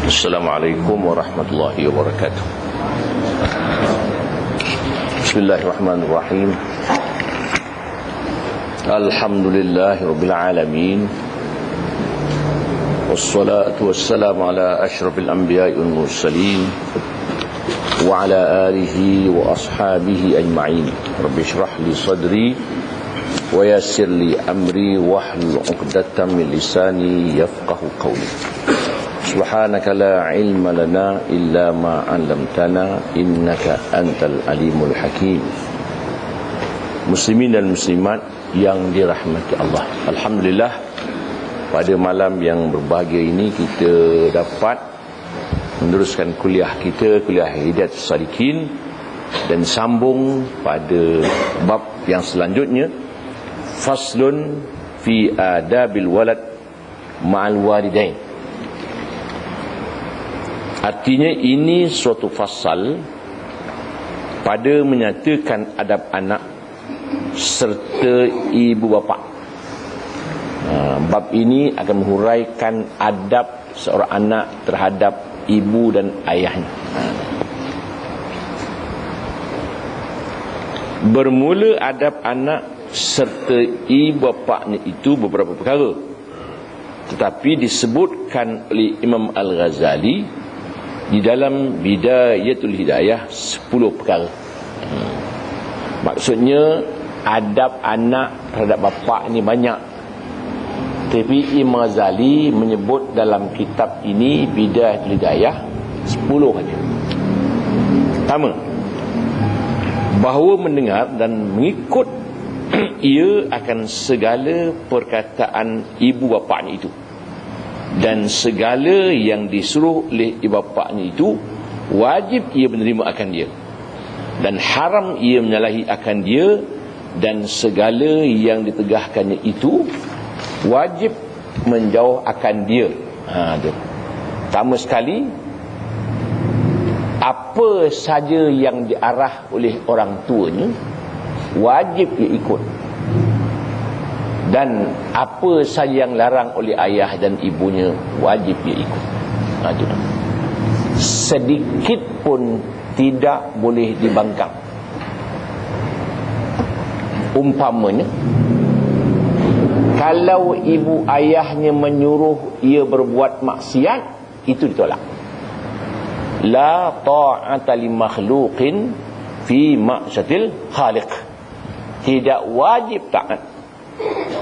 Assalamualaikum warahmatullahi wabarakatuh. Bismillahirrahmanirrahim. Alhamdulillahirabbil alamin. Wassalatu wassalamu ala asyrafil anbiya'i wal mursalin wa ala alihi wa ashabihi ajma'in. Rabbi shrah li sadri wa yassir li amri wahlul 'uqdatam min lisani yafqahu qawli. Subhanaka la ilma lana illa ma 'allamtana innaka antal alimul hakim. Muslimin dan muslimat yang dirahmati Allah, alhamdulillah pada malam yang berbahagia ini kita dapat meneruskan kuliah kita, kuliah Hidayatus Salikin, dan sambung pada bab yang selanjutnya, faslun fi adabil walad ma'al walidain. Artinya ini suatu fasal pada menyatakan adab anak serta ibu bapa. Bab ini akan menghuraikan adab seorang anak terhadap ibu dan ayahnya. Bermula adab anak serta ibu bapanya itu beberapa perkara, tetapi disebutkan oleh Imam Al-Ghazali di dalam Bidayatul Hidayah 10 perkara. Maksudnya adab anak terhadap bapa ini banyak, tapi Imam Ghazali menyebut dalam kitab ini Bidayatul Hidayah 10 saja. Pertama, bahawa mendengar dan mengikut ia akan segala perkataan ibu bapanya itu, dan segala yang disuruh oleh ibu bapanya itu wajib ia menerima akan dia, dan haram ia menyalahi akan dia, dan segala yang ditegahkannya itu wajib menjauh akan dia. Pertama sekali, apa saja yang diarah oleh orang tuanya wajib ia ikut, dan apa saja yang larang oleh ayah dan ibunya wajib dia ikut. Sedikit pun tidak boleh dibangkang. Umpamanya, kalau ibu ayahnya menyuruh ia berbuat maksiat, itu ditolak. La ta'ata li makhluqin fi ma'syatil khaliq. Tidak wajib taat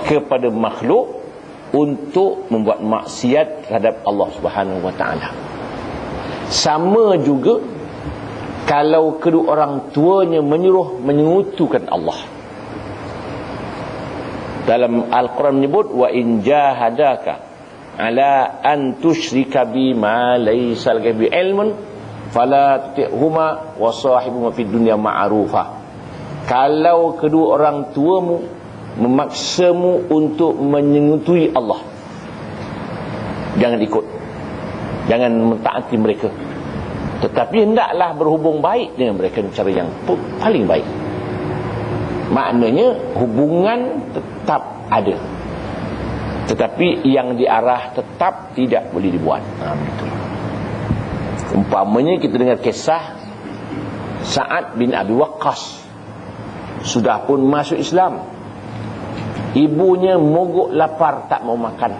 kepada makhluk untuk membuat maksiat terhadap Allah Subhanahu wa taala. Sama juga kalau kedua orang tuanya menyuruh menyekutukan Allah. Dalam Al-Quran menyebut, wa in jahadaka ala an tusyrika bima laysa laka bi ilmun fala tuti'huma wa sahibhuma fid dunya ma'rufa. Kalau kedua orang tuamu memaksamu untuk menyekutui Allah, jangan ikut, jangan mentaati mereka, tetapi hendaklah berhubung baik dengan mereka dengan cara yang paling baik. Maknanya hubungan tetap ada, tetapi yang diarah tetap tidak boleh dibuat. Betul. Umpamanya kita dengar kisah Sa'ad bin Abi Waqqas, sudah pun masuk Islam, ibunya mogok lapar tak mau makan.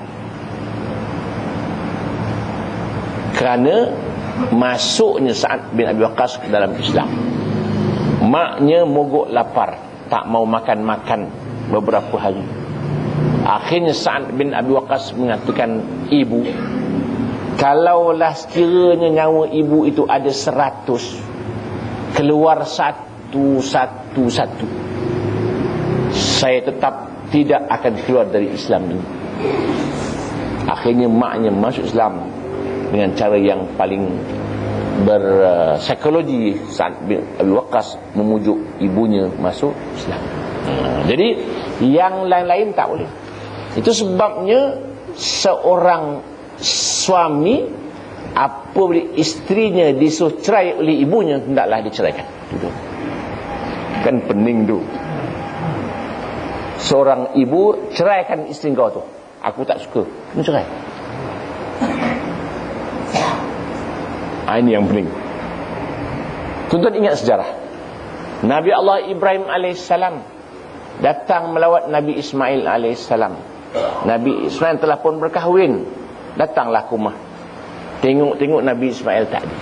Kerana masuknya Sa'ad bin Abi Waqqas ke dalam Islam, maknya mogok lapar, tak mau makan beberapa hari. Akhirnya Sa'ad bin Abi Waqqas mengatakan, ibu, Kalaulah sekiranya nyawa ibu itu ada 100, keluar satu, saya tetap tidak akan keluar dari Islam ini. Akhirnya maknya masuk Islam dengan cara yang paling berpsikologi. Sa'ad bin Abi Waqqas memujuk ibunya masuk Islam. Jadi yang lain-lain tak boleh. Itu sebabnya seorang suami apabila isterinya disuruh cerai oleh ibunya, hendaklah diceraikan. Itu kan pening tu. Seorang ibu, ceraikan isteri kau tu, aku tak suka, kena cerai. Ini yang pening. Tuan-tuan ingat sejarah Nabi Allah Ibrahim AS datang melawat Nabi Ismail AS. Nabi Ismail telah pun berkahwin. Datanglah ke rumah, tengok-tengok Nabi Ismail tak ada.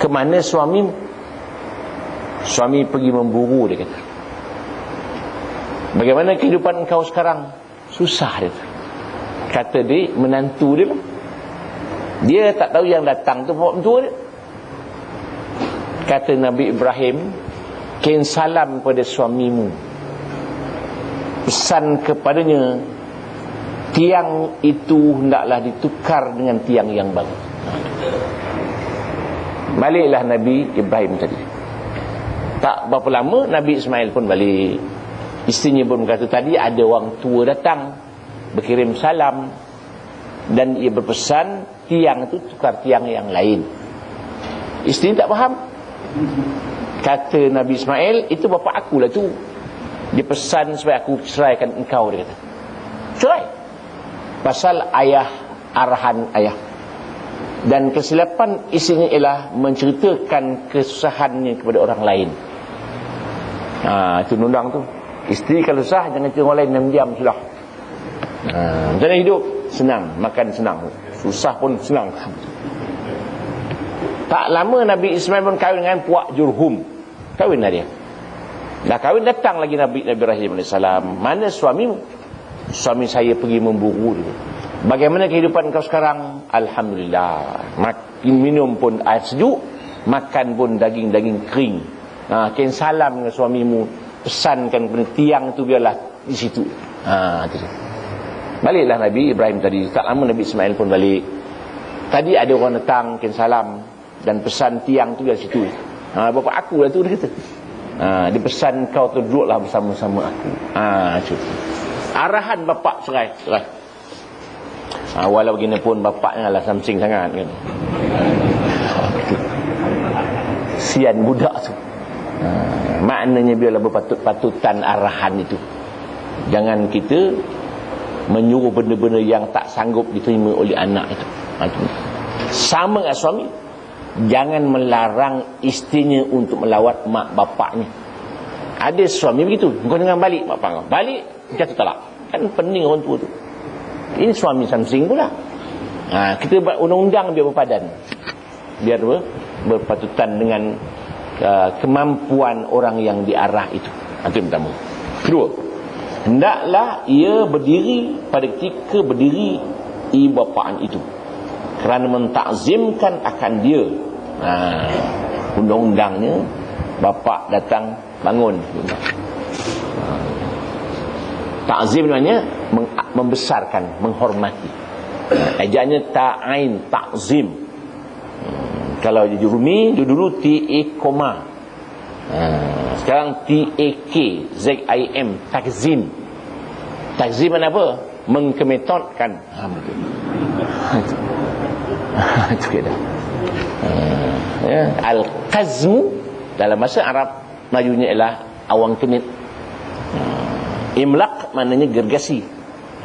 Kemana suamimu? Suami pergi memburu, dia kata. Bagaimana kehidupan engkau sekarang? Susah, dia kata. Dia menantu dia lah. Dia tak tahu yang datang tu bapak mentua dia. Kata Nabi Ibrahim, kirim salam kepada suamimu, pesan kepadanya, tiang itu hendaklah ditukar dengan tiang yang baru. Baliklah Nabi Ibrahim tadi. Tak berapa lama Nabi Ismail pun balik. Isterinya pun berkata, tadi ada orang tua datang berkirim salam dan ia berpesan tiang itu tukar tiang yang lain. Isteri tak faham. Kata Nabi Ismail, itu bapa akulah tu, dia pesan supaya aku ceraikan engkau, dia kata. Cerai pasal ayah, arahan ayah. Dan kesilapan isinya ialah menceritakan kesusahannya kepada orang lain. Itu nundang tu. Isteri kalau susah, jangan cerita orang lain, diam sudah. Macam mana hidup? Senang, makan senang, susah pun senang. Tak lama Nabi Ismail pun kahwin dengan puak Jurhum. Kahwinlah dia. Dah kahwin, datang lagi Nabi Ibrahim AS. Mana suamimu? Suami saya pergi memburu dia. Bagaimana kehidupan kau sekarang? Alhamdulillah. Makin minum pun air sejuk, makan pun daging-daging kering. Kirim salam dengan suamimu, pesankan kepada tiang tu biarlah di situ. Baliklah Nabi Ibrahim tadi. Tak lama Nabi Ismail pun balik. Tadi ada orang datang kirim salam dan pesan tiang tu biar di situ. Bapa aku lah tu, dia kata. Dia pesan kau tu duduklah bersama-sama aku. Arahan bapak cerai. Walau bagaimanapun bapaknya lah samsing sangat kan. Sian budak tu. Maknanya biarlah berpatut-patutan arahan itu. Jangan kita menyuruh benda-benda yang tak sanggup diterima oleh anak itu. Sama dengan suami, jangan melarang isterinya untuk melawat mak bapaknya. Ada suami begitu, kau jangan balik mak bapak kau. Balik, jatuh talak. Kan pening orang tua tu. Ini suami samsing pula. Kita buat undang-undang biar berpadan, biar berpatutan dengan kemampuan orang yang diarah itu. Itu yang pertama. Kedua, hendaklah ia berdiri pada ketika berdiri ibu bapaan itu, kerana mentakzimkan akan dia. Undang-undangnya, bapak datang bangun. Takzim maknanya membesarkan, menghormati. Ejaannya ta'ain, takzim. Kalau di Rumi dulu T-A koma. Sekarang T-A-K Z-I-M, takzim. Takzim mana apa? Mengkemetotkan. Itu kita. Al-qazmu dalam bahasa Arab majunya ialah awang kenit. Imlaq maknanya gergasi.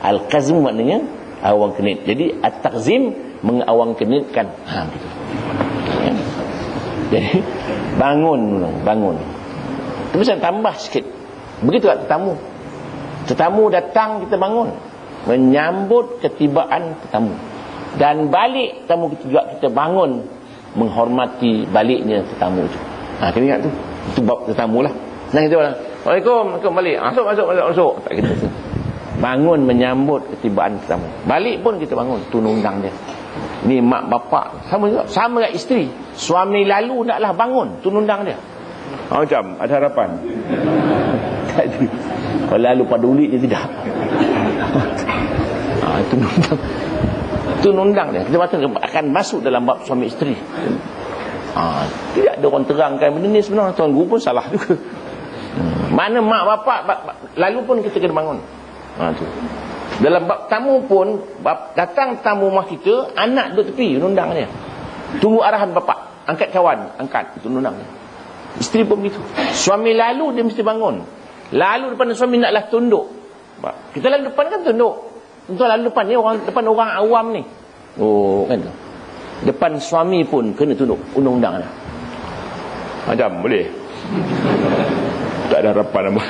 Al-qazm maknanya awang kenit. Jadi at-takzim mengawang kenitkan. Gitu. Jadi bangun. Tapi saya tambah sikit. Begitu tak tetamu. Tetamu datang, kita bangun, menyambut ketibaan tetamu. Dan balik tetamu kita juga, kita bangun menghormati baliknya tetamu itu. Kena ingat tu. Itu bab tetamu lah. Senang kita orang, Waalaikumsalam, balik. Masuk. Tak kita tu. Bangun menyambut ketibaan tetamu. Balik pun kita bangun. Itu undang dia. Ni mak bapak sama juga, sama dengan isteri. Suami lalu naklah bangun, tu nundang dia. Macam ada harapan. Tak ada. Kalau lalu pada ulit dia tidak. Itu nundang. Itu nundang dia. Kita akan masuk dalam bab suami isteri. Tidak ada orang terangkan benda ni sebenarnya. Tuan guru pun salah juga. Mana mak bapak lalu pun kita kena bangun. Tu. Dalam bab tamu pun, datang tamu rumah kita, anak duduk tepi, nundang dia. Tunggu arahan bapak. Angkat kawan, angkat. Itu nundang dia. Isteri pun begitu. Suami lalu dia mesti bangun. Lalu depan suami naklah tunduk. Kita lalu depan kan tunduk. Tentu lalu depan ni orang depan orang awam ni. Oh kan tu. Depan suami pun kena tunduk, undang-undang dah. Macam boleh. Tak ada harapan apa.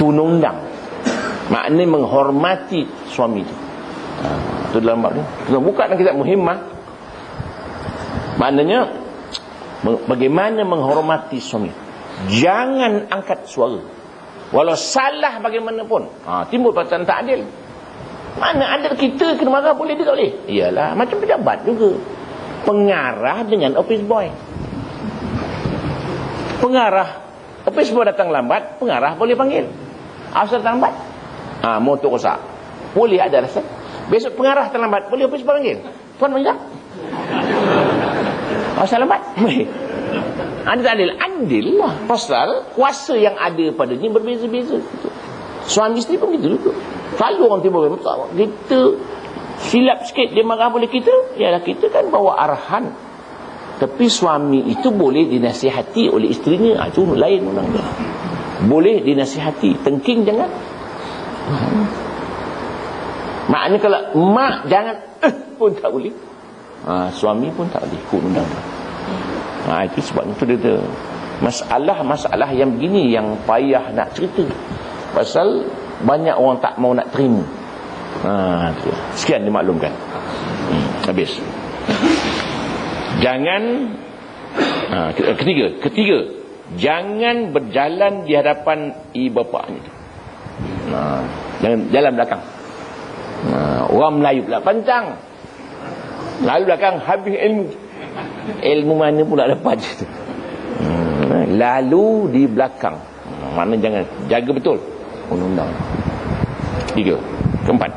Undang. Maknanya menghormati suami tu. Itu dalam bab ni. Kita buka dalam kitab Muhimmah. Maknanya bagaimana menghormati suami. Jangan angkat suara. Walau salah bagaimanapun. Timbul perasaan tak adil. Mana adil kita kena marah boleh, dia tak boleh. Iyalah, macam pejabat juga. Pengarah dengan office boy. Pengarah, office boy datang lambat, pengarah boleh panggil. Asal datang lambat, motor rosak, boleh ada alasan. Besok pengarah terlambat, boleh office boy panggil. Tuan panggil. Asal lambat, boleh. Ada tak adil? Adil lah. Pasal kuasa yang ada padanya berbeza-beza. Suami isteri pun begitu juga. Kalau orang tiba kita silap sikit, dia marah boleh kita, ialah kita kan bawa arahan. Tapi suami itu boleh dinasihati oleh isterinya. Itu lain orang dia. Boleh dinasihati. Tengking jangan. Maknanya kalau mak jangan pun tak boleh. Suami pun tak boleh ikut undang. Itu sebab itu dia masalah yang begini yang payah nak cerita. Pasal banyak orang tak mau nak terima. Sekian dimaklumkan. Habis. Jangan ketiga, jangan berjalan di hadapan ibu bapaknya. Jangan jalan belakang. Orang Melayu pula pancang. Lalu belakang habis ilmu. Ilmu mana pula dapat tu. Lalu di belakang. Maknanya jangan, jaga betul undang-undang. 3. Keempat,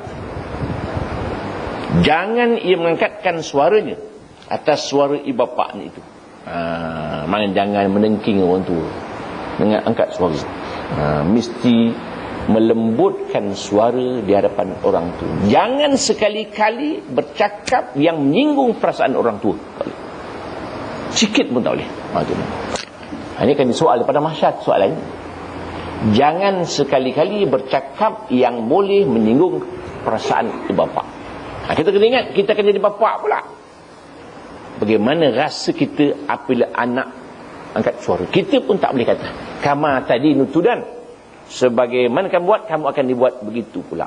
jangan ia mengangkatkan suaranya atas suara ibu bapaknya itu. Maknanya jangan menengking orang tua dengan angkat suara. Mesti melembutkan suara di hadapan orang tua. Jangan sekali-kali bercakap yang menyinggung perasaan orang tua. Sikit pun tak boleh. Ini kan soal daripada masyarakat soalan. Jangan sekali-kali bercakap yang boleh menyinggung perasaan ibu bapa. Kita kena ingat, kita akan jadi bapa pula. Bagaimana rasa kita apabila anak angkat suara? Kita pun tak boleh kata kama tadi nutudan, sebagaimana kamu buat, kamu akan dibuat begitu pula.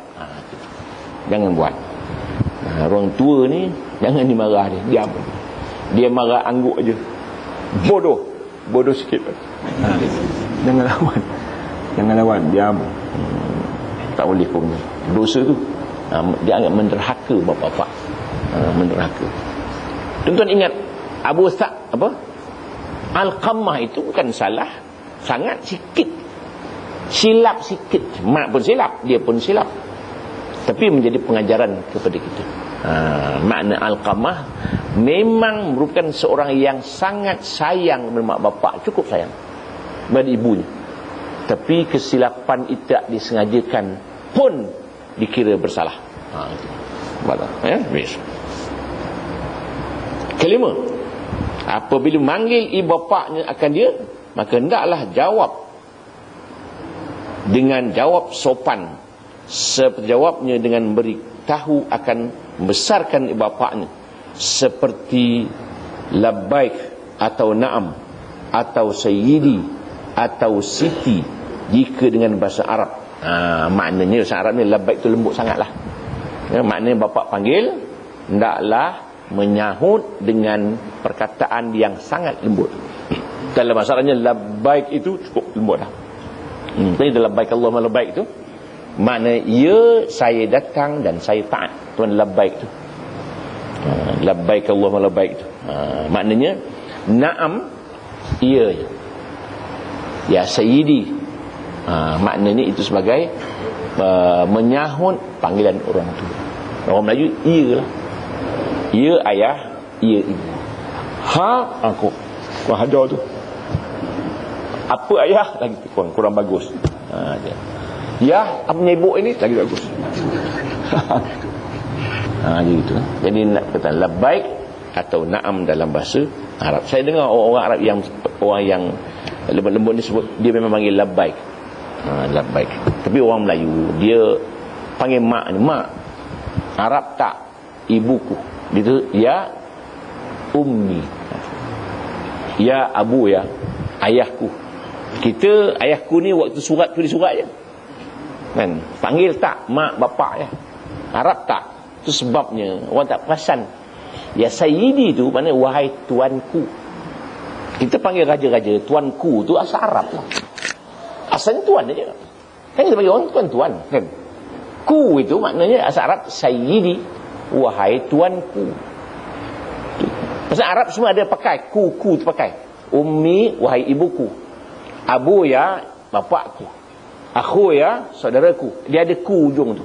Jangan buat. Orang tua ni jangan dimarah dia, diam. Dia marah angguk aja. Bodoh sikit. Jangan lawan. Jangan lawan, diam. Tak boleh pun. Dosa tu. Dia anggap menderhaka bapa-bapa. Menderhaka. Tuan-tuan ingat Abu Sa'd Al-Qammah itu bukan salah, sangat sikit. Silap sikit. Mak pun silap, dia pun silap. Tapi menjadi pengajaran kepada kita. Makna Al-Qammah memang merupakan seorang yang sangat sayang kepada mak bapak, cukup sayang kepada ibunya. Tapi kesilapan itu tak disengajakan pun dikira bersalah. Kelima, apabila manggil ibu bapaknya akan dia, maka hendaklah jawab dengan jawab sopan, seperti jawabnya dengan beritahu akan membesarkan ibu bapaknya, seperti labbaik atau na'am atau sayyidi atau siti jika dengan bahasa Arab. Maknanya bahasa Arab ni labbaik tu lembut sangatlah. Maknanya bapak panggil, hendaklah menyahut dengan perkataan yang sangat lembut. Dalam masalahnya labbaik itu cukup lembut dah. Jadi dalam labbaik Allahumma labbaik itu Makna ya, saya datang dan saya taat. Tuan labbaik tu. Labbaik Allahumma labbaik tu. Maknanya na'am, ya. Ya sayyidi. Maknanya itu sebagai menyahut panggilan orang tua. Orang Melayu, ya lah. Ya ayah, ya ibu. Ha, aku hajar tu. Apa ayah? Lagi kurang bagus. Ya, apa ibu ini? Lagi bagus. Gitu. Jadi nak kata labbaik atau na'am dalam bahasa Arab. Saya dengar orang Arab yang lembut-lembut ni sebut, dia memang panggil labbaik. Labbaik. Tapi orang Melayu dia panggil mak ni mak. Arab tak, ibuku. Dia tu ya ummi. Ya abu, ya ayahku. Kita ayahku ni waktu surat tulis surat je. Kan? Panggil tak mak bapak je. Arab tak. Itu sebabnya orang tak perasan. Ya sayyidi tu maknanya wahai tuanku. Kita panggil raja-raja tuanku tu asal Arab lah. Asalnya tuan aja. Kan kita panggil orang tuan-tuan kan. Ku itu maknanya asal Arab sayyidi, wahai tuanku. Pasal Arab semua ada pakai ku tu pakai. Ummi, wahai ibuku. Abu ya bapakku. Akhu ya saudaraku. Dia ada ku ujung tu.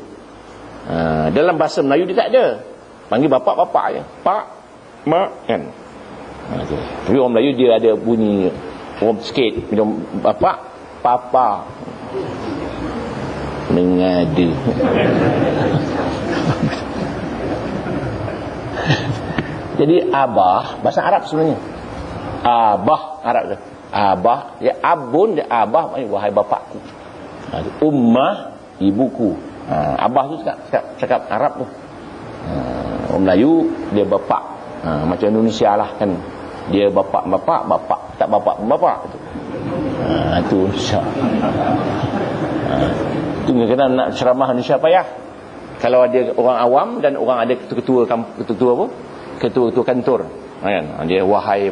Dalam bahasa Melayu dia tak ada. Panggil bapak-bapak je. Pak, mak kan. Tapi orang Melayu dia ada bunyi orang sikit. Macam bapak, papa. Mengada. Jadi abah bahasa Arab sebenarnya. Abah Arab tu. Abah, ya abun, dia abah maknanya wahai bapakku. Ummah, ibuku. Abah tu cakap Arab tu. Orang Melayu dia bapak. Macam Indonesia lah kan. Dia bapak tak bapak tu. Itu insya. Itu kena nak ceramah Indonesia payah. Kalau ada orang awam dan orang ada ketua apa? Ketua kantor. Kan? Dia wahai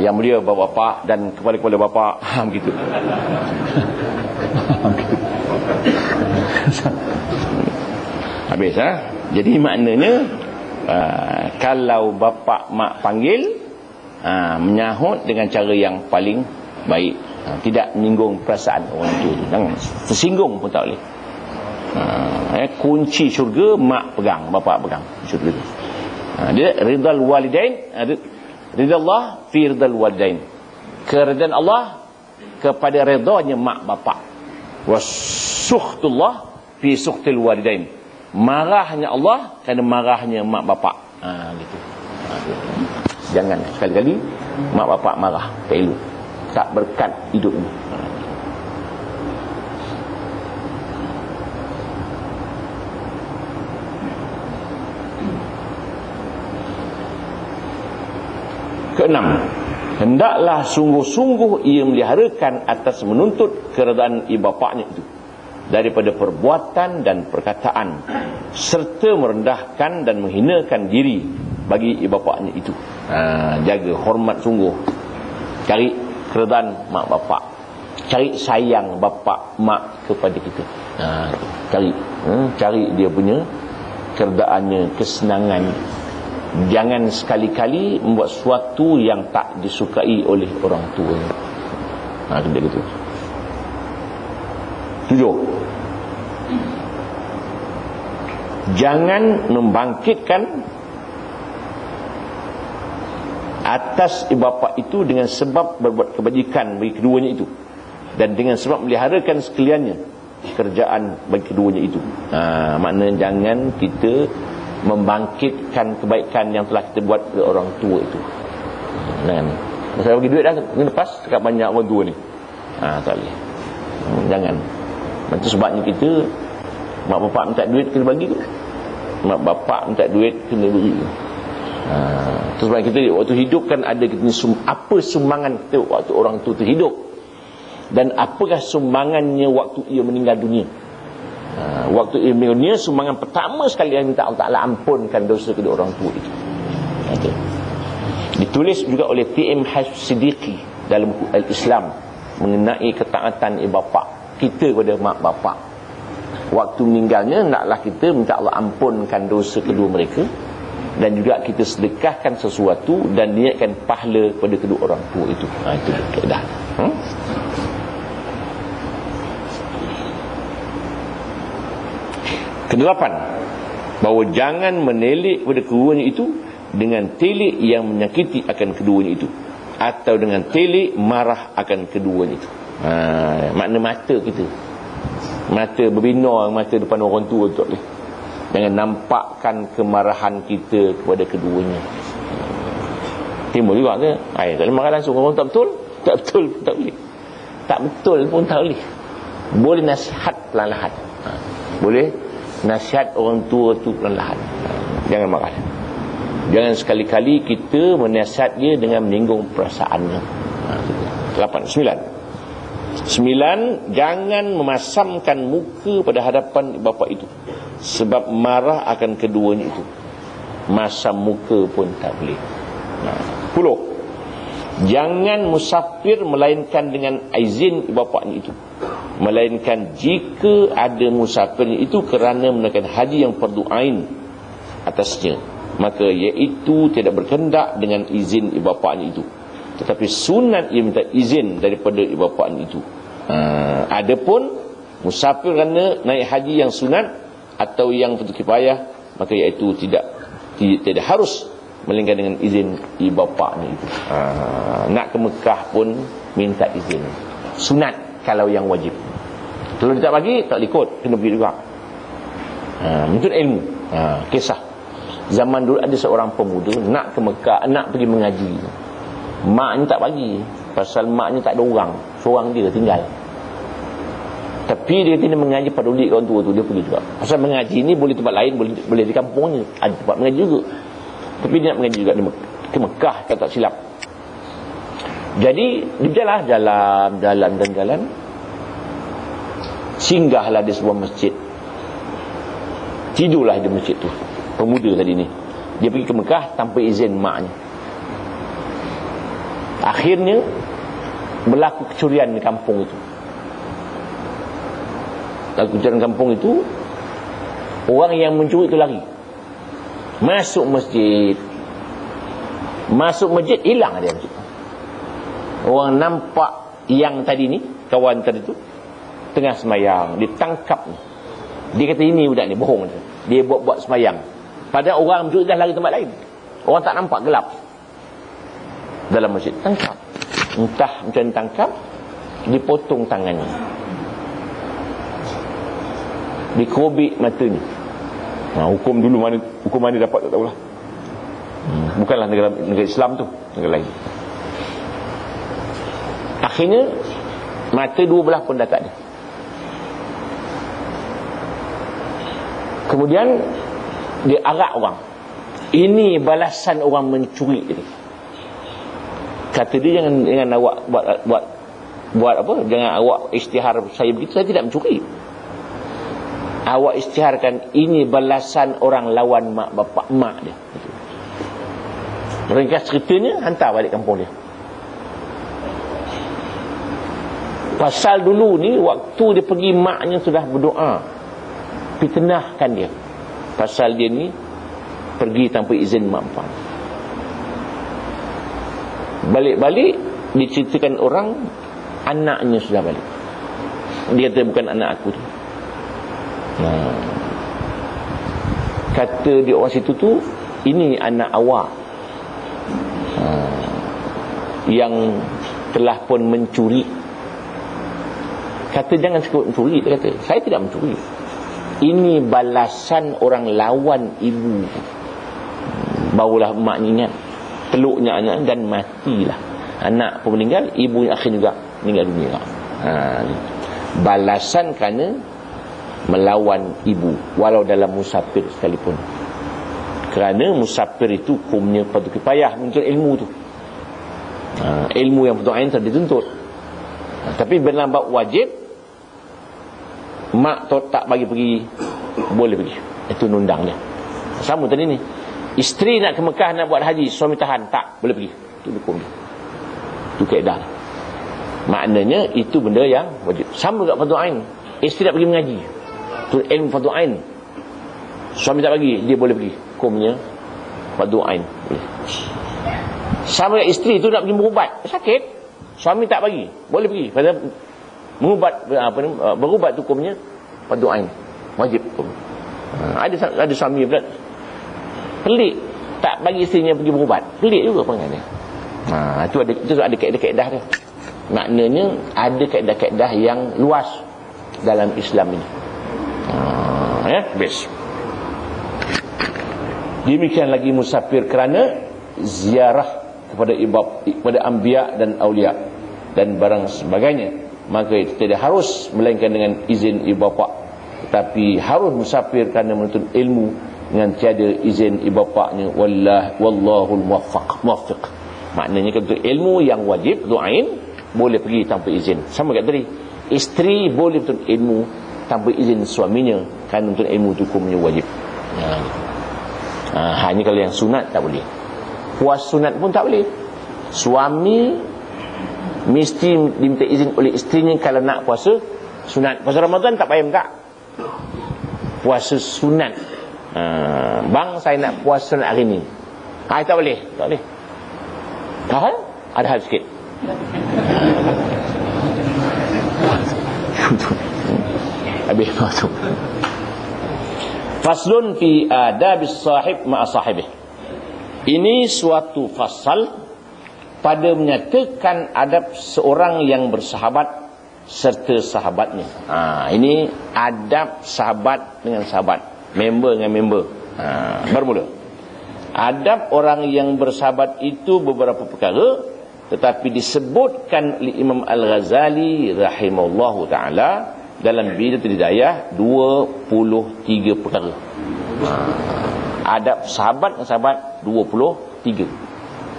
yang mulia bapak dan kepala bapak. Begitu. Habis Jadi maknanya kalau bapak mak panggil menyahut dengan cara yang paling baik, tidak menyinggung perasaan orang tua. Jangan tersinggung pun tak boleh. Kunci syurga mak pegang, bapak pegang syurga tu. Dia ridal walidain, ridallah fi ridal walidain. Keridaan Allah kepada redanya mak bapak. Wasukhtullah fi sukhtil walidain. Marahnya Allah kerana marahnya mak bapak. Gitu. Jangan sekali-kali mak bapak marah, tak elok. Tak berkat hidup ni. Keenam, hendaklah sungguh-sungguh ia meliharakan atas menuntut keredaan ibu bapaknya itu daripada perbuatan dan perkataan, serta merendahkan dan menghinakan diri bagi ibu bapaknya itu. Jaga hormat sungguh, cari keredaan mak bapak, cari sayang bapak mak kepada kita. Cari dia punya keredaannya, kesenangan. Jangan sekali-kali membuat sesuatu yang tak disukai oleh orang tua. Kena gitu. 7. Jangan membangkitkan atas ibu bapa itu dengan sebab berbuat kebajikan bagi keduanya itu, dan dengan sebab meliharakan sekaliannya kerjaan bagi keduanya itu. Maknanya jangan kita membangkitkan kebaikan yang telah kita buat ke orang tua itu. Saya bagi duit dah, kena lepas cakap banyak orang tua ni. Tak boleh. Jangan. Itu sebabnya kita, mak bapak minta duit kena bagi tu. Mak bapak minta duit kena bagi. Itu sebab kita waktu hidup kan ada apa sumbangan kita waktu orang tua tu hidup, dan apakah sumbangannya waktu ia meninggal dunia. Waktu ia meninggal dunia, sumbangan pertama sekali yang minta Allah Ta'ala ampunkan dosa kedua orang tua itu. Ditulis juga oleh T.M. Siddiqui dalam Al-Islam mengenai ketaatan ibu bapa kita kepada mak bapak. Waktu meninggalnya naklah kita minta Allah ampunkan dosa kedua mereka, dan juga kita sedekahkan sesuatu dan niatkan pahala kepada kedua orang tua itu. Itu kaedah. Kedelapan, bahawa jangan menelik kepada keduanya itu dengan telik yang menyakiti akan keduanya itu, atau dengan telik marah akan keduanya itu. Makna mata kita, mata berbina, mata depan orang tua tu boleh. Jangan nampakkan kemarahan kita kepada keduanya. Timbul juga ke? Tak boleh marah langsung. Orang tak betul? Tak betul pun tak boleh. Tak betul pun tak boleh. Boleh nasihat perlahan-lahan. Boleh nasihat orang tua tu perlahan-lahan. Jangan marah. Jangan sekali-kali kita menasihat dia dengan menyinggung perasaannya. 9, jangan memasamkan muka pada hadapan bapa itu, sebab marah akan keduanya itu. Masam muka pun tak boleh. 10, jangan musafir melainkan dengan izin bapaknya itu, melainkan jika ada musafirnya itu kerana menunaikan haji yang fardu ain atasnya, maka iaitu tidak berkendak dengan izin ibu bapanya itu, tetapi sunat ia minta izin daripada ibu bapanya itu. Adapun musafir kerana naik haji yang sunat atau yang fardu kifayah, maka iaitu tidak harus melainkan dengan izin ibu bapanya itu. Nak ke Mekah pun minta izin. Sunat kalau yang wajib. Kalau dia tak bagi, tak ikut, kena pergi juga. Menuntut ilmu. Kisah zaman dulu ada seorang pemuda nak ke Mekah, nak pergi mengaji. Maknya tak bagi, pasal maknya tak ada orang, seorang dia tinggal. Tapi dia kena mengaji peduli orang tua tu, dia pergi juga. Pasal mengaji ni boleh tempat lain, boleh di kampungnya, ada tempat mengaji juga. Tapi dia nak mengaji juga ke Mekah, kalau tak silap. Jadi dia jalan. Singgahlah di sebuah masjid. Tidurlah di masjid tu. Pemuda tadi ni, dia pergi ke Mekah tanpa izin maknya. Akhirnya berlaku kecurian di kampung itu. Kecurian kampung itu, orang yang mencuri itu lari, masuk masjid, hilang dia masjid. Orang nampak yang tadi ni, kawan tadi tu tengah semayang, ditangkap ni. Dia kata ini budak ni bohong, dia buat semayang. Padahal orang mencuri dah lari tempat lain. Orang tak nampak, gelap dalam masjid. Tangkap. Entah macam tangkap, dipotong tangannya, dikerobik matanya. Hukum dulu hukum mana dapat tak tahulah. Bukanlah negara Islam tu, negara lain. Akhirnya mata dua belah pun dah tak ada. Kemudian dia arak orang. Ini balasan orang mencuri ini. Kata dia, jangan awak buat apa? Jangan awak isytihar saya begitu, saya tidak mencuri. Awak isytiharkan ini balasan orang lawan mak bapak mak dia. Ringkas ceritanya, hantar balik kampung dia. Pasal dulu ni waktu dia pergi, maknya sudah berdoa, fitnahkan dia. Pasal dia ni pergi tanpa izin mak bapak. Balik-balik diceritakan orang, anaknya sudah balik. Dia kata bukan anak aku tu. Kata dia orang situ tu, ini anak awak yang telah pun mencuri. Kata jangan sebut mencuri. Dia kata saya tidak mencuri, ini balasan orang lawan ibu. Barulah maknya ingat, peluknya anak dan matilah. Anak pun meninggal, ibu yang akhir juga meninggal dunia. Balasan kerana melawan ibu, walau dalam musafir sekalipun. Kerana musafir itu hukumnya fardu kifayah, menuntut ilmu tu. Ilmu yang fardu ain dituntut. Tapi dalam bab wajib, mak tak bagi pergi, boleh pergi. Itu nundang dia. Sama tadi ni, isteri nak ke Mekah nak buat haji, suami tahan, tak boleh pergi. Itu hukum dia. Itu kaedah. Maknanya itu benda yang wajib. Sama juga fardu ain. Isteri nak pergi mengaji, Tu ilmu fardu ain. Suami tak bagi, dia boleh pergi. Hukumnya fardu ain boleh. Sama dengan isteri tu nak pergi berubat, sakit, suami tak bagi, boleh pergi. Pasal berubat tu hukumnya fardu ain, wajib hukum. Ada suami pula pelik, tak bagi isterinya pergi berubat, pelik juga perangai dia. Itu ada kaedah-kaedah dia. Maknanya ada kaedah-kaedah yang luas dalam Islam ini. Best. Demikian lagi musafir kerana ziarah kepada anbiya dan aulia dan barang sebagainya, maka itu tidak harus melainkan dengan izin ibu bapa, tetapi harus musafir kerana menuntut ilmu dengan tiada izin ibu bapanya. Wallahul muwaffiq. Maknanya kalau ilmu yang wajib doain boleh pergi tanpa izin. Sama kat tadi, isteri boleh menuntut ilmu tanpa izin suaminya, kerana menuntut ilmu itu hukumnya wajib. Hanya kalau yang sunat tak boleh. Puas sunat pun tak boleh. Suami mesti diminta izin oleh isterinya kalau nak puasa sunat. Puasa Ramadan tak payah minta. Puasa sunat, bang saya nak puasa sunat hari ni, tak boleh. Tak boleh. Ada hal sikit. Habis masuk. Faslun fi adabis sahib ma'a sahibih. Ini suatu fasal pada menyatakan adab seorang yang bersahabat serta sahabatnya. Ini adab sahabat dengan sahabat, member dengan member. Bermula. Adab orang yang bersahabat itu beberapa perkara, tetapi disebutkan oleh Imam Al-Ghazali rahimahullahu ta'ala dalam Bidatul Hidayah 23 perkara. Adab sahabat dengan sahabat 23.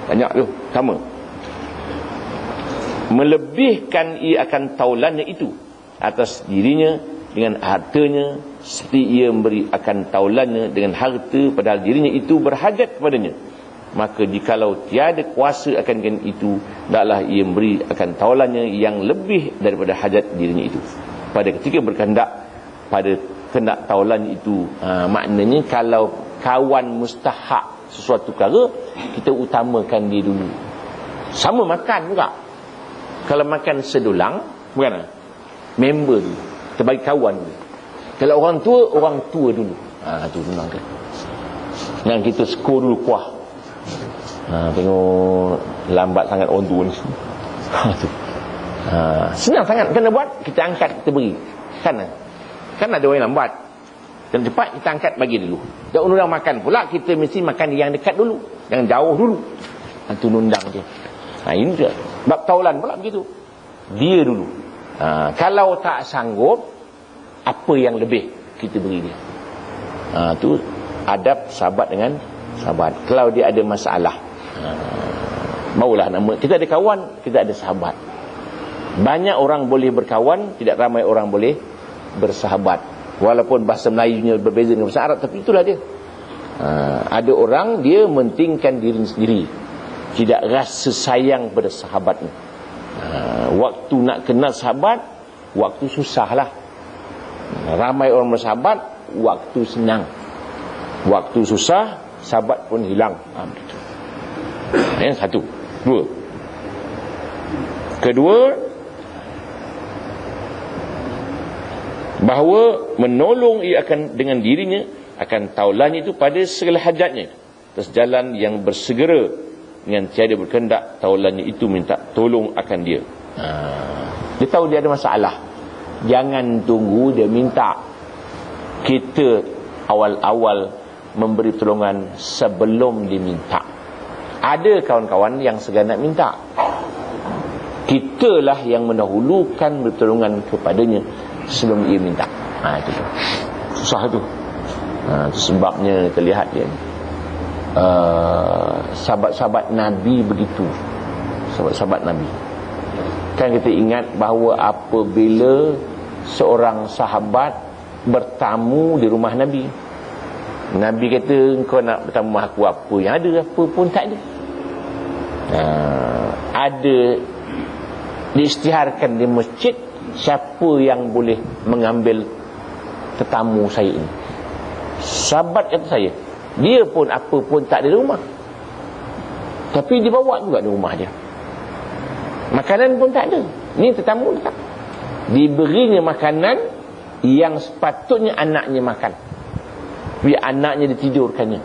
Banyak tu, sama. Melebihkan ia akan taulannya itu atas dirinya dengan hartanya, seperti ia memberi akan taulannya dengan harta padahal dirinya itu berhajat kepadanya. Maka jikalau tiada kuasa akan itu, taklah ia memberi akan taulannya yang lebih daripada hajat dirinya itu pada ketika berkehendak pada kehendak taulan itu. Maknanya kalau kawan mustahak sesuatu perkara, kita utamakan dia dulu. Sama makan juga. Kalau makan sedulang, bukan member dulu, kita bagi kawan dulu. Kalau orang tua dulu. Tu memang kan. Yang kita skor dulu kuah. Tengok lambat sangat orang tua ni. Senang sangat kena buat, kita angkat, kita beri. Kan ada orang yang lambat, dan cepat kita angkat bagi dulu. Dan undang makan pula, kita mesti makan yang dekat dulu, yang jauh dulu. Itu undang dia. Ini dia. Bab taulan pula begitu. Dia dulu. Kalau tak sanggup, apa yang lebih kita beri dia. Itu adab sahabat dengan sahabat. Kalau dia ada masalah, barulah nama. Kita ada kawan, kita ada sahabat. Banyak orang boleh berkawan, tidak ramai orang boleh bersahabat. Walaupun bahasa Melayunya berbeza dengan bahasa Arab, tapi itulah dia. Ada orang dia mentingkan diri sendiri, tidak rasa sayang pada sahabatnya. Waktu nak kenal sahabat, waktu susahlah. Ramai orang bersahabat, waktu senang. Waktu susah, sahabat pun hilang. Begitu. Yang satu. Kedua, bahawa menolong ia akan dengan dirinya akan taulannya itu pada segala hajatnya, atas jalan yang bersegera dengan tiada berkehendak taulannya itu minta tolong akan dia. Dia tahu dia ada masalah, jangan tunggu dia minta. Kita awal-awal memberi pertolongan sebelum dia minta. Ada kawan-kawan yang segan nak minta, kitalah yang mendahulukan pertolongan kepadanya sebelum dia minta. Itu susah tu. Itu sebabnya kita lihat dia, sahabat-sahabat Nabi begitu. Sahabat-sahabat Nabi, kan kita ingat bahawa apabila seorang sahabat bertamu di rumah Nabi, Nabi kata, engkau nak bertamu aku, apa yang ada? Apa pun tak ada. Ada diisytiharkan di masjid, siapa yang boleh mengambil tetamu saya ini. Sahabat kata saya, dia pun apa pun tak ada di rumah, tapi dibawa juga di rumah dia. Makanan pun tak ada. Ni tetamu datang, diberinya makanan yang sepatutnya anaknya makan, tapi anaknya ditidurkannya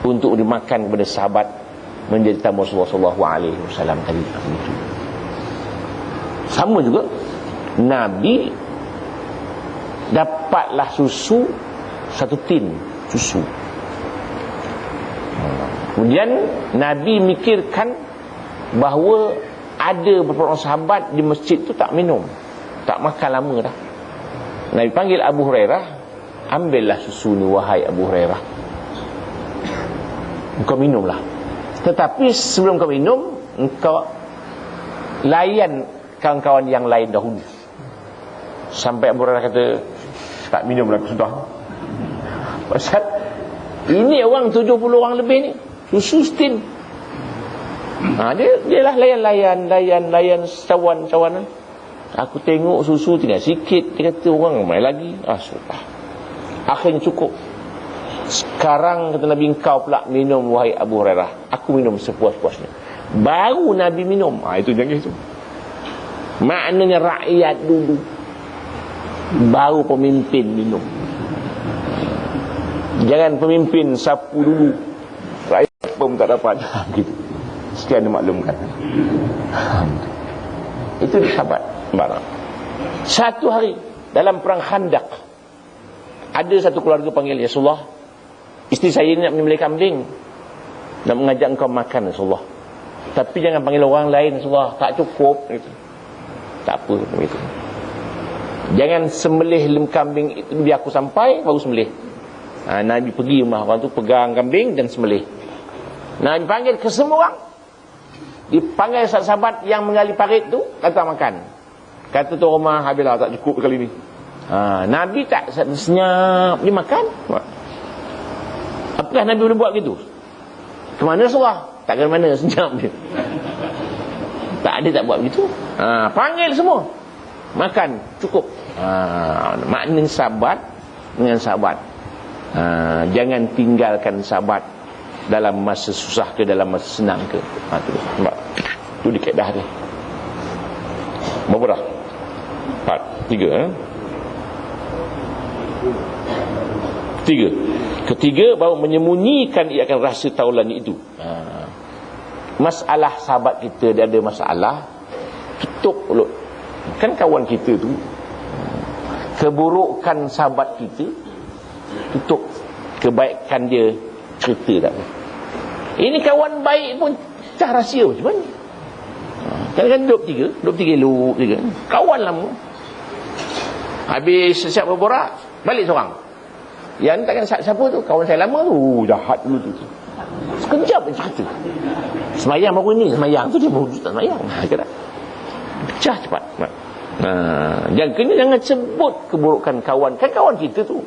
untuk dimakan kepada sahabat menjadi tamu Rasulullah SAW tadi. Sama juga, Nabi dapatlah susu, satu tin susu. Kemudian Nabi mikirkan bahawa ada beberapa orang sahabat di masjid tu tak minum, tak makan lama dah. Nabi panggil Abu Hurairah, ambillah susu ni wahai Abu Hurairah, engkau minumlah. Tetapi sebelum kau minum, engkau layan kawan-kawan yang lain dahulu. Sampai Abu Hurairah kata, tak minum lah sudah. Pasal ini orang 70 orang lebih ni, susu setin. Dia lah layan cawan-cawanan. Aku tengok susu tinggal sikit, dia kata orang ramai lagi. Sudah. Akhirnya cukup. Sekarang kata Nabi, engkau pula minum wahai Abu Hurairah. Aku minum sepuas-puasnya. Baru Nabi minum. Itu jangan itu. Maknanya rakyat dulu, baru pemimpin minum. Jangan pemimpin sapu dulu, rakyat pun tak dapat. Gitu. Sekian dimaklumkan. Itu sahabat barang. Satu hari dalam perang Khandaq, ada satu keluarga panggil, ya Rasulullah, isteri saya ni nak menyembelih kambing, nak mengajak engkau makan Rasulullah, tapi jangan panggil orang lain Rasulullah, tak cukup gitu. Tak apa begitu. Jangan sembelih kambing itu biar aku sampai baru sembelih. Nabi pergi rumah orang tu, pegang kambing dan sembelih. Nabi panggil ke semua orang. Dipanggil sahabat yang menggali parit tu, datang makan. Kata tu rumah, habislah, tak cukup kali ni. Nabi tak senyap, dia makan. Apakah Nabi boleh buat gitu? Ke mana Rasulullah? Tak ke mana, senyap dia. Tak ada, tak buat begitu. Panggil semua, makan, cukup. Maknanya sahabat dengan sahabat. Jangan tinggalkan sahabat dalam masa susah ke dalam masa senang ke. Tu di kaedah dia. Berapa dah? 4, 3. Ketiga, baru menyembunyikan ia akan rasa taulan itu. Masalah sahabat kita, dia ada masalah, tutup mulut. Kan kawan kita tu, keburukan sahabat kita tutup, kebaikan dia cerita tak. Ini kawan baik pun cah rahsia macam mana? Kan 23 elok juga, kawan lama. Habis siap berborak, balik seorang. Yang ni takkan siapa tu, kawan saya lama tu, jahat dulu tu. Sekejap dia cerita. Semayang baru ni, semayang tu dia baru tak semayang. Pecah cepat. Jangan sebut keburukan kawan. Kan kawan kita tu.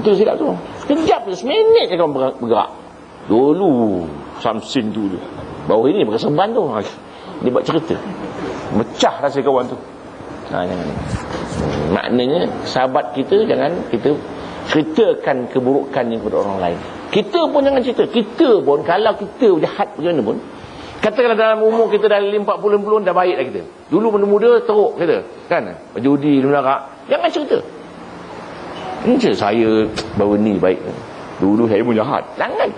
Tu silap tu. Sekejap je, seminit je kawan bergerak. Dulu Samsin tu baru ini berkesemban tu, dia buat cerita, pecah rasa kawan tu. Jangan. Maknanya sahabat kita, jangan kita ceritakan keburukannya kepada orang lain. Kita pun jangan cerita. Kita pun kalau kita jahat macam mana pun, katakanlah dalam umur kita dah 40 dah baik dah kita. Dulu muda-muda teruk kita, kan, berjudi, menarak, jangan cerita. Ini saya baru ni baik, dulu saya pun jahat. Jangan.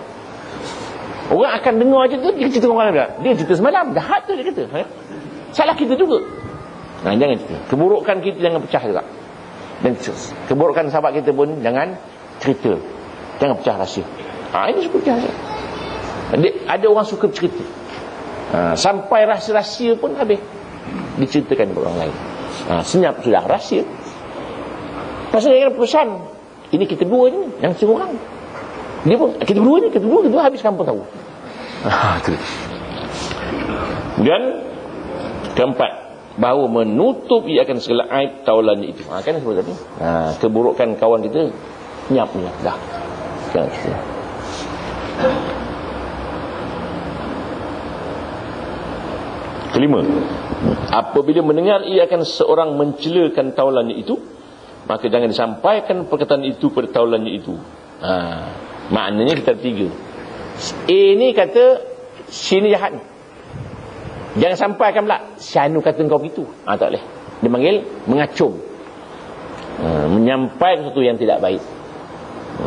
Orang akan dengar cerita, dia cerita orang lain. Dia cerita semalam, jahat tu dia kata. Salah kita juga. Jangan cerita. Keburukan kita jangan pecah juga. Dan keburukan sahabat kita pun jangan cerita. Jangan pecah rahsia. Ini suka pecah rahsia. Ada orang suka cerita. Sampai rahsia-rahsia pun habis diceritakan kepada orang lain. Senyap sudah rahsia. Pasal dia kena pesan, ini kita berdua ni, yang seorang. Dia pun, kita berdua habis kampung tahu. Dan keempat, bahawa menutup ia akan segala aib taulan itu. Kan seperti tadi. Keburukan kawan kita nyap dah. Jangan cerita. Kelima, apabila mendengar ia akan seorang mencelakan taulannya itu, maka jangan disampaikan perkataan itu pada taulannya itu. Maknanya kita tiga. A ni kata sini jahat ni, jangan sampaikan pula si anu kata kau begitu. Tak boleh. Dia panggil mengacung, menyampaikan sesuatu yang tidak baik.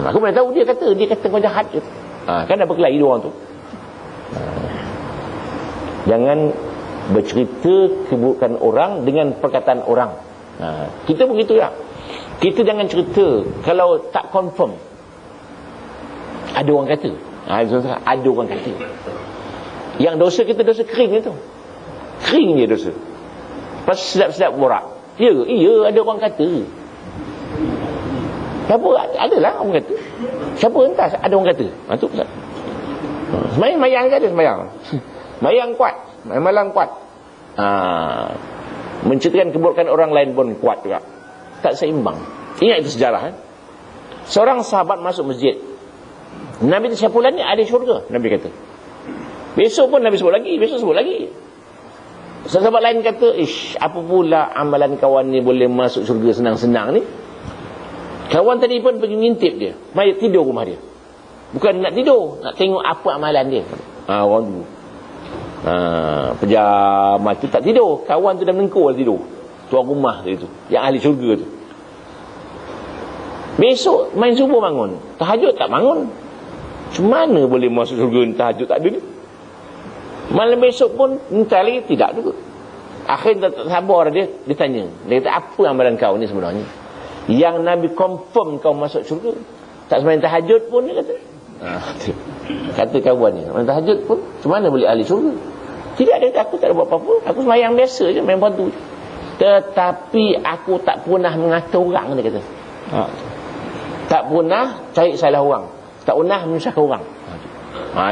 Aku boleh tahu dia kata kau jahat je. Kan dah berkelahi dua orang tu. Jangan bercerita keburukan orang dengan perkataan orang. Kita begitu ya. Kita jangan cerita kalau tak confirm. Ada orang kata. Ada orang kata. Yang dosa kita dosa kering itu. Kering dia dosa. Pas sedap-sedap borak. Ya, ada orang kata. Siapa? Adalah orang kata. Siapa entah ada orang kata. Itu pasal. Semayang ke ada semayang? Semayang kuat. Malam kuat. Menceritakan keburukan orang lain pun kuat juga. Tak seimbang. Ingat itu sejarah. Seorang sahabat masuk masjid. Nabi tu siapa ni ada syurga, Nabi kata. Besok pun Nabi sebut lagi, besok sebut lagi. Sahabat lain kata, apa pula amalan kawan ni boleh masuk syurga senang-senang ni? Kawan tadi pun pergi ngintip dia, mai tidur rumah dia. Bukan nak tidur, nak tengok apa amalan dia. Orang tu pejam tu tak tidur. Kawan tu dah menengkur tidur. Tuan rumah dia tu, yang ahli syurga tu. Besok main subuh bangun, tahajud tak bangun. Macam mana boleh masuk syurga ni tahajud tak ada ni? Malam besok pun entah lagi tidak juga. Akhirnya tak sabar dia tanya. Dia kata, apa amalan kau ni sebenarnya? Yang Nabi confirm kau masuk syurga. Tak semain tahajud pun dia kata. Kata kawan ni, main tahajud pun macam mana boleh ahli syurga? Tidak ada, aku tak ada buat apa-apa. Aku semayang biasa je, main bantu je. Tetapi aku tak pernah mengata orang, dia kata. Tak pernah cari salah orang, tak pernah menyusahkan orang.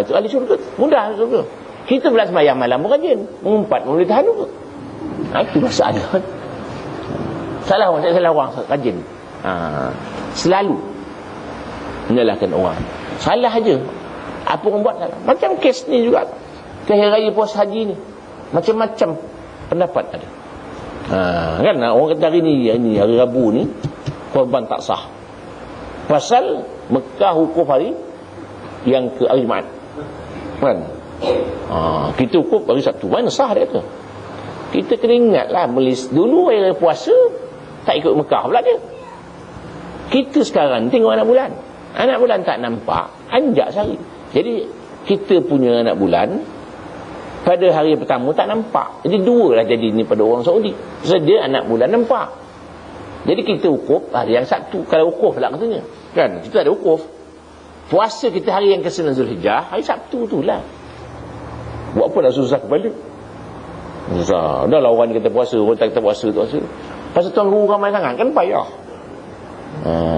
Itu ahli syurga. Mudah ahli syurga. Kita pula semayang malam rajin, mengumpat, membeli tahajud. Itu masalah. Salah orang rajin. Selalu menyalahkan orang. Salah aja. Apa orang buat salah. Macam kes ni juga. Ke hari raya puas haji ni, macam-macam pendapat ada. Kan orang kata hari ni hari Rabu ni korban tak sah. Pasal Mekah hukum hari yang ke hari Jumaat. Kan? Kita hukum hari Sabtu. Mana sah dia tu? Kita kena ingatlah, dulu hari puasa tak ikut Mekah pula dia. Kita sekarang tengok anak bulan. Anak bulan tak nampak, anjak sehari. Jadi kita punya anak bulan pada hari pertama tak nampak. Jadi dua lah jadi ni pada orang Saudi. Sebab dia anak bulan nampak. Jadi kita wukuf hari yang Sabtu. Kalau wukuf lah katanya. Kan? Kita tak ada wukuf. Puasa kita hari yang ke-9 Zulhijjah, hari Sabtu tu lah. Buat apa dah susah kepala? Susah. Dah lah orang kata puasa, orang tak kata puasa. Pasal tuan guru ramai sangat, kan payah.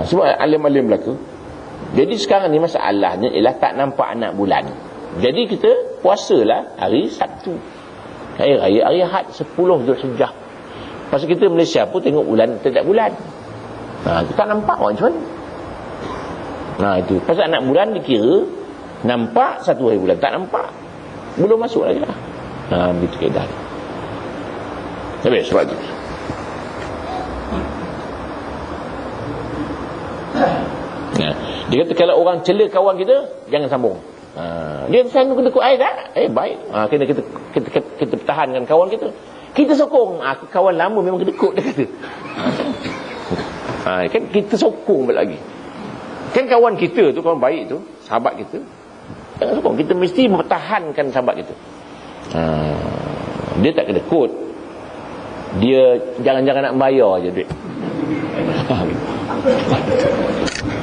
Sebab alim-alim belaka. Jadi sekarang ni masalahnya ialah tak nampak anak bulan. Jadi kita puasalah hari Sabtu. Hari raya, hari Ahad 10 Zulhijjah. Pasal kita Malaysia pun tengok bulan setiap bulan. Kita tak nampak macam mana. Itu. Pasal anak bulan dikira nampak satu hari bulan, tak nampak belum masuk lagi lah. Begitu keadaan. Habis sebab tu. Dia kata kalau orang cela kawan kita, jangan sambung. Dia selalu kena dekut air tak? Baik. Kena kita pertahankan kawan kita. Kita sokong. Kawan lama memang kedekut, dia kata. Kan kita sokong lagi. Kan kawan kita tu, kawan baik tu, sahabat kita, jangan sokong. Kita mesti mempertahankan sahabat kita. Dia tak kedekut. Dia jangan-jangan nak bayar je duit.